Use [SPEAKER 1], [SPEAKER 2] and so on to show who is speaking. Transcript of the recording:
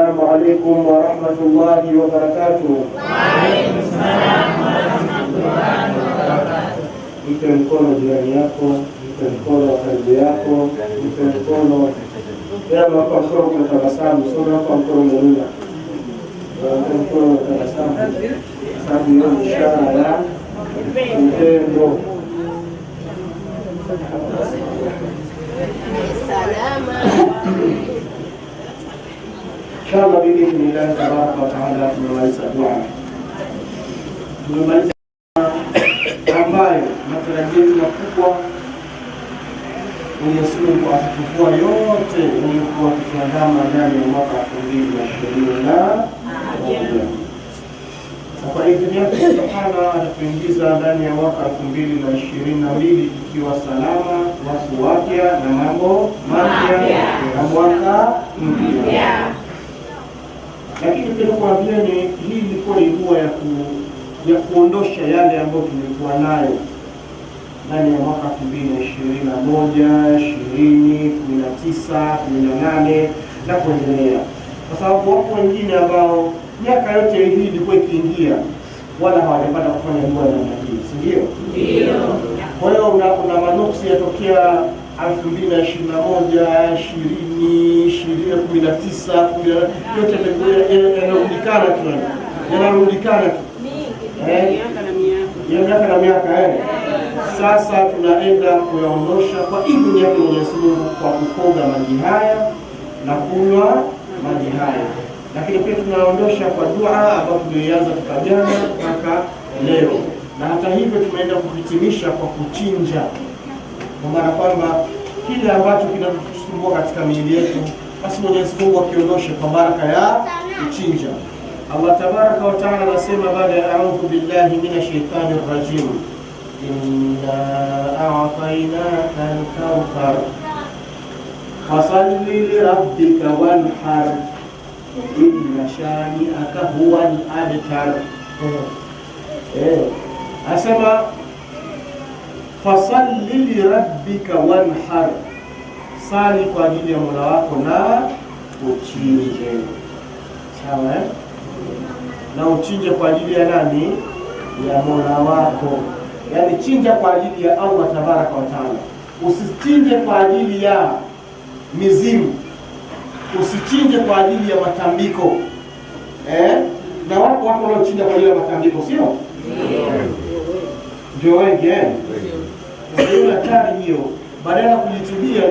[SPEAKER 1] السلام عليكم ورحمة الله وبركاته.
[SPEAKER 2] وعليكم السلام ورحمة الله وبركاته.
[SPEAKER 1] Mpe mkono jirani yako, mpe mkono karibu yako, mpe mkono yama kwa mkono kwa tabasamu, sio kwa mkono mwingine. Mpe mkono kwa tabasamu. Sababu hiyo ni ishara ya upendo. Inshallah biidhnillah tabaraka wa taala tunamaliza dua. Tunamaliza ambayo matarajio makubwa Mwenyezi Mungu atachukua yote yaliyokuwa tukiandama ndani ya mwaka 2021. Kwa idhini yake Subhanahu atatuingiza ndani ya mwaka 2022 ikiwa salama, watu wapya na mambo mapya na mwaka mpya. Lakini pia kuambieni hii ilikuwa ni dua ya kuondosha yale ambayo tulikuwa nayo ndani ya mwaka 2021, 20, 19, 18 na kuendelea. Kwa sababu wapo wengine ambao miaka yote hii ilikuwa ikiingia wala hawajapata kufanya dua ya namna hii, si ndio? Ndio. Kwa hiyo una manuksi yatokea 2021, 20, 19, yote yanarudikana tu. Yanarudikana tu. Miaka na miaka. Sasa tunaenda kuyaondosha kwa idhini yake Mwenyezi Mungu kwa kukoga maji haya na kunywa maji haya. Lakini pia tunaondosha kwa dua ambayo tulianza tukajana mpaka leo. Na hata hivyo tumeenda kuhitimisha kwa kuchinja. Kwa maana kwamba kile ambacho kinatusumbua katika miili yetu basi Mwenyezi Mungu akiondoshe kwa baraka ya kuchinja. Allah tabaraka wa taala anasema baada ya a'udhu billahi minash shaitani rrajim, inna a'tainaka al-kawthar fasalli li rabbika wanhar inna shani'aka huwa al-abtar. Asema fasalli li rabbika wanhar, sali kwa ajili ya Mola wako na uchinje. Sawa na uchinje kwa ajili ya nani? Ya Mola wako. Yaani chinja kwa ajili ya Allah tabaraka wa taala. Usichinje kwa ajili ya mizimu. Usichinje kwa ajili ya matambiko. Na watu wanaochinja kwa ajili ya matambiko, sio? Ndio wengi Ndio hatari hiyo. Badala kujitibia